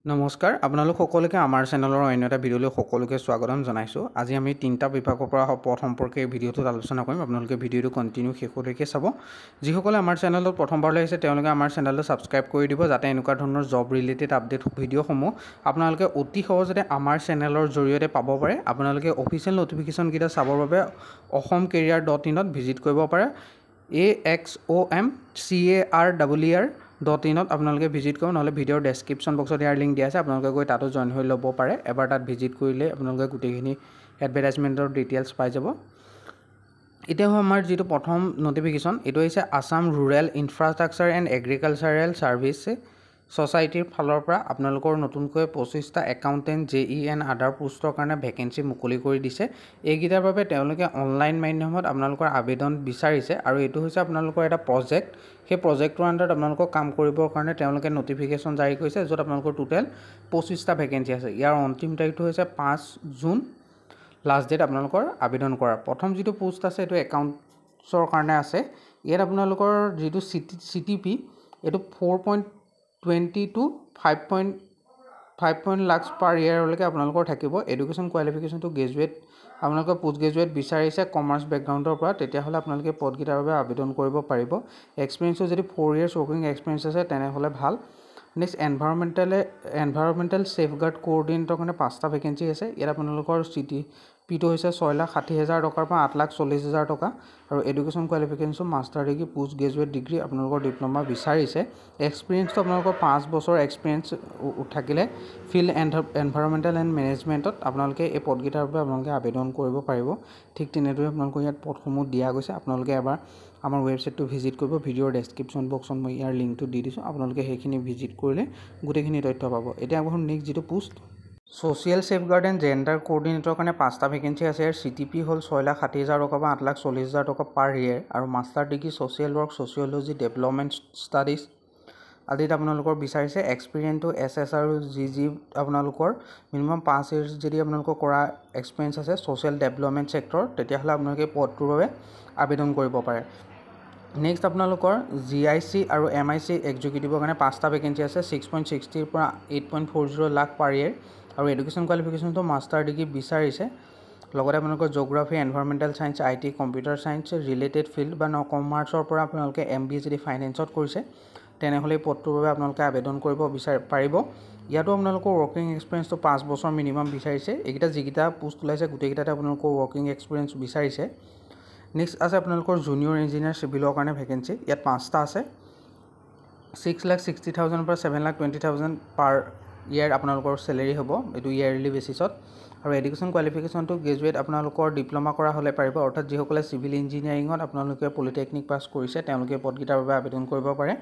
নমস্কাৰ আপোনালোক সকলোকে আমাৰ চেনেলৰ অন্য এটা ভিডিঅ'লৈ সকলোকে স্বাগতম জনাইছোঁ। আজি আমি তিনিটা বিভাগৰ পৰা পদ সম্পৰ্কে এই ভিডিঅ'টোত আলোচনা কৰিম। আপোনালোকে ভিডিঅ'টো কণ্টিনিউ শেষলৈকে চাব। যিসকলে আমাৰ চেনেলত প্ৰথমবাৰলৈ আহিছে তেওঁলোকে আমাৰ চেনেলটো ছাবস্ক্ৰাইব কৰি দিব, যাতে এনেকুৱা ধৰণৰ জব ৰিলেটেড আপডেট ভিডিঅ'সমূহ আপোনালোকে অতি সহজতে আমাৰ চেনেলৰ জৰিয়তে পাব পাৰে। আপোনালোকে অফিচিয়েল নটিফিকেশ্যনকেইটা চাবৰ বাবে অসমকেৰিয়াৰ.in ভিজিট কৰিব পাৰে। AXOMCARER.in আপোনালোকে ভিজিট কৰিব, নহ'লে ভিডিঅ'ৰ ডেছক্ৰিপশ্যন বক্সত ইয়াৰ লিংক দিয়া আছে, আপোনালোকে গৈ তাতো জইন হৈ ল'ব পাৰে। এবাৰ তাত ভিজিট কৰিলে আপোনালোকে গোটেইখিনি এডভাৰটাইজমেণ্টৰ ডিটেইলছ পাই যাব। এতিয়া আমাৰ যিটো প্ৰথম নটিফিকেশ্যন, এইটো হৈছে Assam rural infrastructure and agricultural service ছ'চাইটিৰ ফালৰ পৰা আপোনালোকৰ নতুনকৈ 25টা একাউণ্টেণ্ট JE এণ্ড আদাৰ পোষ্টৰ কাৰণে ভেকেঞ্চি মুকলি কৰি দিছে। এইকেইটাৰ বাবে তেওঁলোকে অনলাইন মাধ্যমত আপোনালোকৰ আবেদন বিচাৰিছে, আৰু এইটো হৈছে আপোনালোকৰ এটা প্ৰজেক্ট। সেই প্ৰজেক্টৰ আণ্ডাৰত আপোনালোকক কাম কৰিবৰ কাৰণে তেওঁলোকে নটিফিকেশ্যন জাৰি কৰিছে, য'ত আপোনালোকৰ টোটেল 25টা ভেকেঞ্চি আছে। ইয়াৰ অন্তিম তাৰিখটো হৈছে 5 জুন লাষ্ট ডেট আপোনালোকৰ আবেদন কৰাৰ। প্ৰথম যিটো পোষ্ট আছে এইটো একাউণ্টছৰ কাৰণে আছে। ইয়াত আপোনালোকৰ যিটো CTP এইটো 4.20 to 5 লাখছ পাৰ ইয়েৰলৈকে আপোনালোকৰ থাকিব। এডুকেশ্যন কোৱালিফিকেশ্যনটো গ্ৰেজুৱেট, আপোনালোকৰ পোষ্ট গ্ৰেজুৱেট বিচাৰিছে কমাৰ্চ বেকগ্ৰাউণ্ডৰ পৰা, তেতিয়াহ'লে আপোনালোকে পদকেইটাৰ বাবে আবেদন কৰিব পাৰিব। এক্সপিৰিয়েঞ্চো যদি 4 years ৱৰ্কিং এক্সপিৰিয়েঞ্চ আছে তেনেহ'লে ভাল। নেক্সট এনভাইৰমেণ্টেল ছেফগাৰ্ড কোঅৰ্ডিনেটৰ কাৰণে 5টা ভেকেঞ্চি আছে। ইয়াত আপোনালোকৰ CTPটো হৈছে 6,60,000 টকাৰ পৰা 8,40,000 টকা, আৰু এডুকেশ্যন কোৱালিফিকেশ্যনটো master degree, post graduate degree, আপোনালোকৰ ডিপ্ল'মা বিচাৰিছে। এক্সপিৰিয়েঞ্চটো আপোনালোকৰ 5 বছৰ এক্সপিৰিয়েঞ্চ থাকিলে ফিল্ড এনভাইৰমেণ্টেল এণ্ড মেনেজমেণ্টত আপোনালোকে এই পদকেইটাৰ বাবে আপোনালোকে আবেদন কৰিব পাৰিব। ঠিক তেনেদৰে আপোনালোকৰ ইয়াত পদসমূহ দিয়া গৈছে। আপোনালোকে এবাৰ আমাৰ ৱেবছাইটটো ভিজিট কৰিব, ভিডিঅ'ৰ ডেছক্ৰিপশ্যন বক্সত মই ইয়াৰ লিংকটো দি দিছোঁ, আপোনালোকে সেইখিনি ভিজিট কৰিলে গোটেইখিনি তথ্য পাব। এতিয়া আপোনাৰ নেক্সট যিটো post, social safeguard and gender coordinator কাৰণে 5টা ভেকেঞ্চি আছে। ইয়াৰ CTP হ'ল 6,60,000 টকা পৰা 8,40,000 টকা পাৰ ইয়েৰ, আৰু master degree social work, sociology, development studies আদিত আপোনালোকৰ বিচাৰিছে। এক্সপিৰিয়েঞ্চটো SS আৰু GG আপোনালোকৰ মিনিমাম 5 years যদি আপোনালোকৰ কৰা এক্সপিৰিয়েঞ্চ আছে ছ'চিয়েল ডেভেলপমেণ্ট ছেক্টৰ, তেতিয়াহ'লে আপোনালোকে পদটোৰ বাবে আবেদন কৰিব পাৰে। নেক্সট আপোনালোকৰ GIC আৰু MIC এক্সিকিউটিভৰ কাৰণে 5টা ভেকেঞ্চি আছে। 6.60 পৰা 8.40 লাখ পাৰ ইয়েৰ, আৰু এডুকেশ্যন কোৱালিফিকেশ্যনটো মাষ্টাৰ ডিগ্ৰী বিচাৰিছে। লগতে আপোনালোকৰ geography, environmental science, IT, computer science related field বা কমাৰ্চৰ পৰা আপোনালোকে MBA যদি ফাইনেন্সত কৰিছে তেনেহ'লে এই পদটোৰ বাবে আপোনালোকে আবেদন কৰিব পাৰিব। ইয়াতো আপোনালোকৰ ৱৰ্কিং এক্সপিৰিয়েঞ্চটো 5 বছৰ মিনিমাম বিচাৰিছে। এইকেইটা যিকেইটা পোষ্ট ওলাইছে গোটেইকেইটাতে আপোনালোকৰ ৱৰ্কিং এক্সপিৰিয়েঞ্চ বিচাৰিছে। নেক্সট আছে আপোনালোকৰ জুনিয়ৰ ইঞ্জিনিয়াৰ চিভিলৰ কাৰণে ভেকেঞ্চি। ইয়াত 5টা আছে। 6,60,000 পৰা 7,20,000 পাৰ ইয়েৰ আপোনালোকৰ চেলেৰি হ'ব, এইটো ইয়েৰলি বেচিছত। আৰু এডুকেশ্যন কোৱালিফিকেশ্যনটো গ্ৰেজুৱেট আপোনালোকৰ ডিপ্ল'মা কৰা হ'লে পাৰিব, অৰ্থাৎ যিসকলে চিভিল ইঞ্জিনিয়াৰিঙত আপোনালোকে পলিটেকনিক পাছ কৰিছে তেওঁলোকে পদকেইটাৰ বাবে আবেদন কৰিব পাৰে।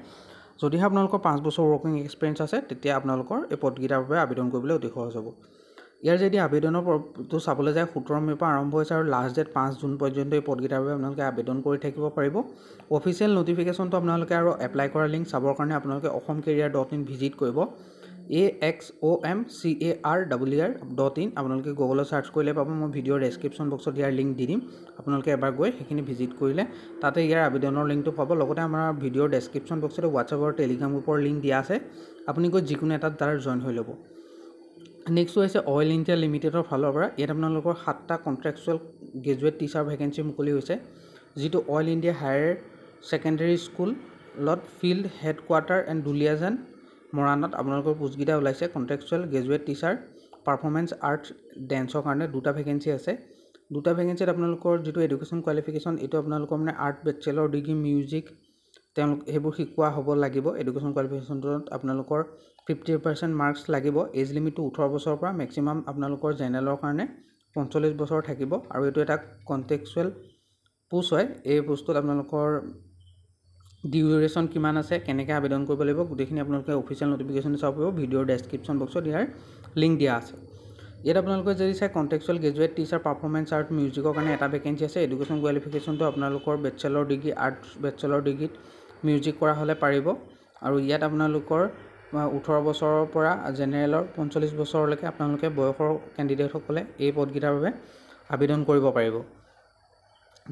যদিহে আপোনালোকৰ 5 বছৰ ৱৰ্কিং এক্সপিৰিয়েঞ্চ আছে তেতিয়া আপোনালোকৰ এই পদকেইটাৰ বাবে আবেদন কৰিবলৈ অতি সহজ হ'ব। ইয়াৰ যদি আবেদনৰটো চাবলৈ যায় 17 মে'ৰ পৰা আৰম্ভ হৈছে, আৰু লাষ্ট ডেট 5 জুন পৰ্যন্ত এই পদকেইটাৰ বাবে আপোনালোকে আবেদন কৰি থাকিব পাৰিব। অফিচিয়েল নটিফিকেশ্যনটো আপোনালোকে আৰু এপ্লাই কৰা লিংক চাবৰ কাৰণে আপোনালোকে অসমকেৰিয়াৰ.in ভিজিট কৰিব। AXOMCARER.in আপোনালোকে গুগলত ছাৰ্চ কৰিলে পাব, মই ভিডিঅ'ৰ ডেছক্ৰিপশ্যন বক্সত ইয়াৰ লিংক দি দিম, আপোনালোকে এবাৰ গৈ সেইখিনি ভিজিট কৰিলে তাতে ইয়াৰ আবেদনৰ লিংকটো পাব। লগতে আমাৰ ভিডিঅ'ৰ ডেছক্ৰিপশ্যন বক্সতে হোৱাটছআপ আৰু টেলিগ্ৰাম গ্ৰুপৰ লিংক দিয়া আছে, আপুনি গৈ যিকোনো এটাত তাৰ জইন হৈ ল'ব। নেক্সট হৈছে অইল ইণ্ডিয়া লিমিটেডৰ ফালৰ পৰা। ইয়াত আপোনালোকৰ 7টা কণ্ট্ৰেকচুৱেল গ্ৰেজুৱেট টিচাৰ ভেকেঞ্চি মুকলি হৈছে, যিটো অইল ইণ্ডিয়া হায়াৰ ছেকেণ্ডেৰী স্কুলত ফিল্ড হেডকোৱাৰ্টাৰ এণ্ড দুলিয়াজান মৰাণত আপোনালোকৰ পোষ্টকেইটা ওলাইছে। Contractual graduate teacher performance art ডেন্সৰ কাৰণে 2টা ভেকেঞ্চি আছে। 2টা ভেকেঞ্চিত আপোনালোকৰ যিটো এডুকেশ্যন কোৱালিফিকেশ্যন এইটো আপোনালোকৰ মানে আৰ্ট বেচেলৰ ডিগ্ৰী, মিউজিক তেওঁলোক সেইবোৰ শিকোৱা হ'ব লাগিব। এডুকেশ্যন কোৱালিফিকেশ্যনটোত আপোনালোকৰ 50% মাৰ্কছ লাগিব। এজ লিমিটটো 18 বছৰৰ পৰা, মেক্সিমাম আপোনালোকৰ জেনেৰেলৰ কাৰণে 45 বছৰ থাকিব, আৰু এইটো এটা কণ্ট্ৰেকচুৱেল পোষ্ট হয়। এই পোষ্টটোত আপোনালোকৰ ডিউৰেশ্যন কিমান আছে, কেনেকৈ আবেদন কৰিব লাগিব গোটেইখিনি আপোনালোকে অফিচিয়েল নটিফিকেশ্যন চাব পাৰিব। ভিডিঅ'ৰ ডেছক্ৰিপশ্যন বক্সত ইয়াৰ লিংক দিয়া আছে। ইয়াত আপোনালোকে যদি চাই contractual graduate teacher performance art মিউজিকৰ কাৰণে এটা ভেকেঞ্চি আছে। এডুকেশ্যন কোৱালিফিকেশ্যনটো আপোনালোকৰ বেচেলৰ ডিগ্ৰী, আৰ্ট বেচেলৰ ডিগ্ৰীত মিউজিক কৰা হ'লে পাৰিব, আৰু ইয়াত আপোনালোকৰ 18 বছৰৰ পৰা জেনেৰেলৰ 45 বছৰলৈকে আপোনালোকে বয়সৰ কেণ্ডিডেটসকলে এই পদকেইটাৰ বাবে আবেদন কৰিব পাৰিব।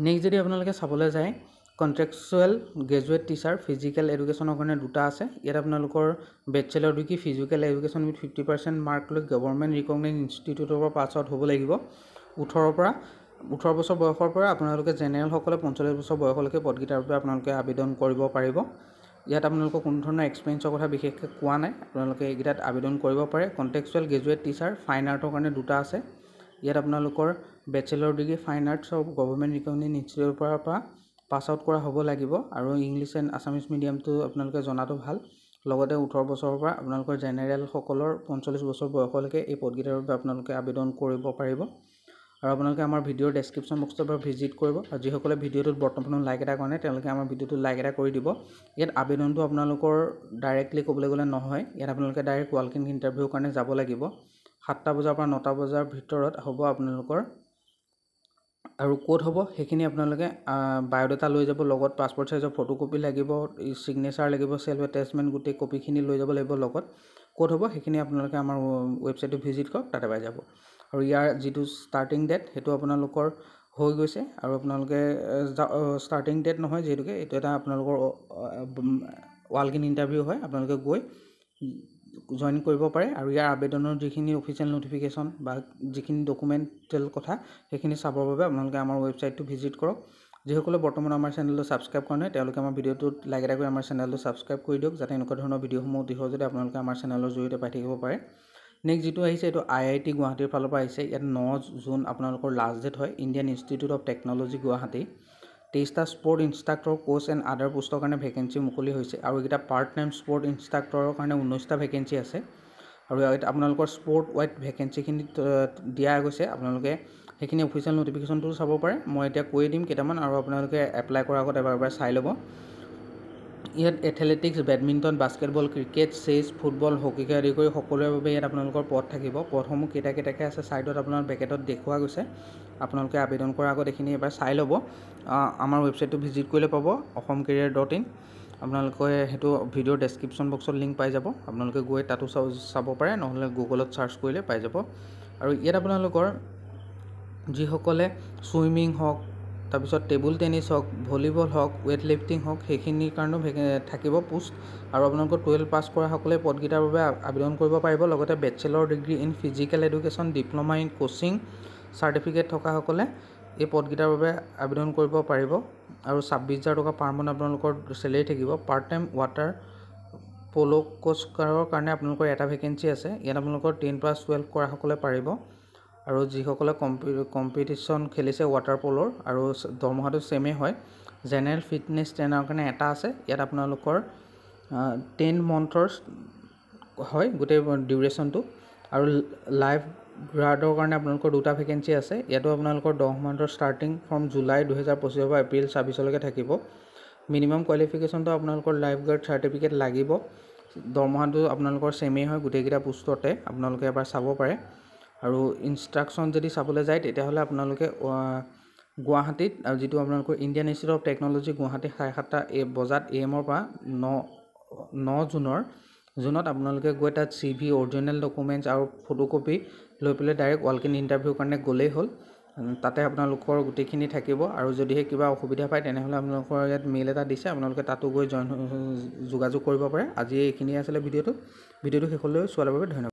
নেক্সট যদি আপোনালোকে চাবলৈ যায় কণ্ট্ৰেকচুৱেল গ্ৰেজুৱেট টিচাৰ ফিজিকেল এডুকেশ্যনৰ কাৰণে দুটা আছে। ইয়াত আপোনালোকৰ bachelor degree physical education with 50% mark লৈ গভৰ্ণমেণ্ট ৰিকগনাইজ ইনষ্টিটিউটৰ পৰা পাছ আউট হ'ব লাগিব। 18 বছৰ বয়সৰ পৰা আপোনালোকে জেনেৰেলসকলে 45 বছৰ বয়সলৈকে পদকেইটাৰ বাবে আপোনালোকে আবেদন কৰিব পাৰিব। ইয়াত আপোনালোকৰ কোনো ধৰণৰ এক্সপেৰিয়েঞ্চৰ কথা বিশেষকৈ কোৱা নাই, আপোনালোকে এইকেইটাত আবেদন কৰিব পাৰে। কণ্টেক্সুৱেল গ্ৰেজুৱেট টিচাৰ ফাইন আৰ্টৰ কাৰণে দুটা আছে। ইয়াত আপোনালোকৰ বেচেলৰ ডিগ্ৰী ফাইন আৰ্টছৰ গভৰ্ণমেণ্ট ৰিকগনাইজ ইনষ্টিটিউটৰ পৰা পাছ আউট কৰা হ'ব লাগিব আৰু ইংলিছ এণ্ড আছামিজ মিডিয়ামটো আপোনালোকে জনাটো ভাল। লগতে 18 বছৰৰ পৰা আপোনালোকৰ জেনেৰেলসকলৰ 45 বছৰ বয়সলৈকে এই পদকেইটাৰ বাবে আপোনালোকে আবেদন কৰিব পাৰিব। আৰু আপোনালোকে আমাৰ ভিডিঅ'ৰ ডেছক্ৰিপশ্যন বক্সটোৰ পৰা ভিজিট কৰিব আৰু যিসকলে ভিডিঅ'টোত বৰ্তমানো লাইক এটা কৰা নাই তেওঁলোকে আমাৰ ভিডিঅ'টোত লাইক এটা কৰি দিব। ইয়াত আবেদনটো আপোনালোকৰ ডাইৰেক্টলি ক'বলৈ গ'লে নহয়, ইয়াত আপোনালোকে ডাইৰেক্ট ৱাক ইন ইণ্টাৰভিউৰ কাৰণে যাব লাগিব। 7টা বজাৰ পৰা 9টা বজাৰ ভিতৰত হ'ব আপোনালোকৰ। আৰু ক'ত হ'ব সেইখিনি আপোনালোকে বায়'ডাটা লৈ যাব, লগত পাছপৰ্ট চাইজৰ ফটোকপি লাগিব, ছিগনেচাৰ লাগিব, চেল্ফ এটেচমেণ্ট গোটেই কপিখিনি লৈ যাব লাগিব লগত। ক'ত হ'ব সেইখিনি আপোনালোকে আমাৰ ৱেবছাইটটো ভিজিট কৰক, তাতে পাই যাব। আৰু ইয়াৰ যিটো ষ্টাৰ্টিং ডেট সেইটো আপোনালোকৰ হৈ গৈছে আৰু আপোনালোকে ষ্টাৰ্টিং ডেট নহয় যিহেতুকে এইটো এটা আপোনালোকৰ ৱাক ইন ইণ্টাৰভিউ হয়, আপোনালোকে গৈ জইন কৰিব পাৰে। আৰু ইয়াৰ আবেদনৰ যিখিনি অফিচিয়েল ন'টিফিকেশ্যন বা যিখিনি ডকুমেণ্টেল কথা সেইখিনি চাবৰ বাবে আপোনালোকে আমাৰ ৱেবছাইটটো ভিজিট কৰক। যিসকলে বৰ্তমান আমাৰ চেনেলটো ছাবস্ক্ৰাইব কৰা নাই তেওঁলোকে আমাৰ ভিডিঅ'টোত লাইক এটা কৰি আমাৰ চেনেলটো ছাবস্ক্ৰাইব কৰি দিয়ক, যাতে এনেকুৱা ধৰণৰ ভিডিঅ'সমূহ অতি সহজতে আপোনালোকে আমাৰ চেনেলৰ জৰিয়তে পাই থাকিব পাৰে। নেক্সট যিটো আহিছে এইটো IIT গুৱাহাটীৰ ফালৰ পৰা আহিছে। ইয়াত 9 জুন আপোনালোকৰ লাষ্ট ডেট হয়। Indian Institute of Technology Guwahati 23টা sport instructor coach and other পোষ্টৰ কাৰণে ভেকেঞ্চি মুকলি হৈছে আৰু এইকেইটা পাৰ্ট টাইম স্পৰ্ট ইনষ্ট্ৰাক্টৰৰ কাৰণে 19টা ভেকেঞ্চি আছে। আৰু ইয়াত আপোনালোকৰ স্পৰ্ট ৱাইড ভেকেঞ্চিখিনি দিয়া গৈছে, আপোনালোকে সেইখিনি অফিচিয়েল ন'টিফিকেশ্যনটো চাব পাৰে। মই এতিয়া কৈ দিম কেইটামান আৰু আপোনালোকে এপ্লাই কৰাৰ আগত এবাৰ চাই ল'ব। ইয়াত এথলেটিক্স, বেডমিণ্টন, বাস্কেটবল, ক্ৰিকেট, চেছ, ফুটবল, হকীকে আদি কৰি সকলোৰে বাবে ইয়াত আপোনালোকৰ পদ থাকিব। পদসমূহ কেইটাকৈ আছে ছাইডত আপোনাৰ বেকেটত দেখুওৱা গৈছে, আপোনালোকে আবেদন কৰাৰ আগত এইখিনি এবাৰ চাই ল'ব। আমাৰ ৱেবছাইটটো ভিজিট কৰিলে পাব অসমকেৰিয়াৰ.in। আপোনালোকে সেইটো ভিডিঅ'ৰ ডেছক্ৰিপশ্যন বক্সত লিংক পাই যাব, আপোনালোকে গৈ তাতো চাব পাৰে, নহ'লে গুগলত চাৰ্চ কৰিলে পাই যাব। আৰু ইয়াত আপোনালোকৰ যিসকলে ছুইমিং হওক, তাৰপিছত টেবুল টেনিছ হওক, ভলীবল হওক, ৱেইট লিফটিং হওক সেইখিনিৰ কাৰণেও থাকিব পোষ্ট। আৰু আপোনালোকৰ 12 পাছ কৰাসকলে পদকেইটাৰ বাবে আবেদন কৰিব পাৰিব। লগতে bachelor degree in physical education, diploma in coaching certificate থকাসকলে এই পদকেইটাৰ বাবে আবেদন কৰিব পাৰিব। আৰু 26,000 টকা পাৰ মান্থ আপোনালোকৰ চেলেৰি থাকিব। পাৰ্ট টাইম ৱাটাৰ প'ল' কোচকাৰৰ কাৰণে আপোনালোকৰ এটা ভেকেঞ্চি আছে। ইয়াত আপোনালোকৰ 10+12 কৰাসকলে পাৰিব। আৰু যিসকলে কম্পিটিশ্যন খেলিছে ৱাটাৰ প'লৰ আৰু দৰমহাটো ছেমেই হয়। জেনেৰেল ফিটনেছ ট্ৰেইনাৰৰ কাৰণে এটা আছে। ইয়াত আপোনালোকৰ 10 মন্থৰ হয় গোটেই ডিউৰেশ্যনটো। আৰু লাইফ গাৰ্ডৰ কাৰণে আপোনালোকৰ দুটা ভেকেঞ্চি আছে। ইয়াতো আপোনালোকৰ 10 মান্থৰ ষ্টাৰ্টিং ফ্ৰম জুলাই 2025 পৰা এপ্ৰিল 26লৈকে থাকিব। মিনিমাম কোৱালিফিকেশ্যনটো আপোনালোকৰ লাইফ গাৰ্ড চাৰ্টিফিকেট লাগিব। দৰমহাটো আপোনালোকৰ ছেমেই হয় গোটেইকেইটা পোষ্টতে, আপোনালোকে এবাৰ চাব পাৰে। আৰু ইনষ্ট্ৰাকশ্যন যদি চাবলৈ যায় তেতিয়াহ'লে আপোনালোকে গুৱাহাটীত যিটো আপোনালোকৰ Indian Institute of Technology Guwahati 7:30 বজাত AM পৰা 9 জুনত আপোনালোকে গৈ তাত CV, অৰিজিনেল ডকুমেণ্টছ আৰু ফটোকপি লৈ পেলাই ডাইৰেক্ট ৱাক ইন ইণ্টাৰভিউৰ কাৰণে গ'লেই হ'ল। তাতে আপোনালোকৰ গোটেইখিনি থাকিব। আৰু যদিহে কিবা অসুবিধা পায় তেনেহ'লে আপোনালোকৰ ইয়াত মেইল এটা দিছে, আপোনালোকে তাতো গৈ যোগাযোগ কৰিব পাৰে। আজি এইখিনিয়ে আছিলে ভিডিঅ'টো শেষলৈ চোৱাৰ বাবে ধন্যবাদ।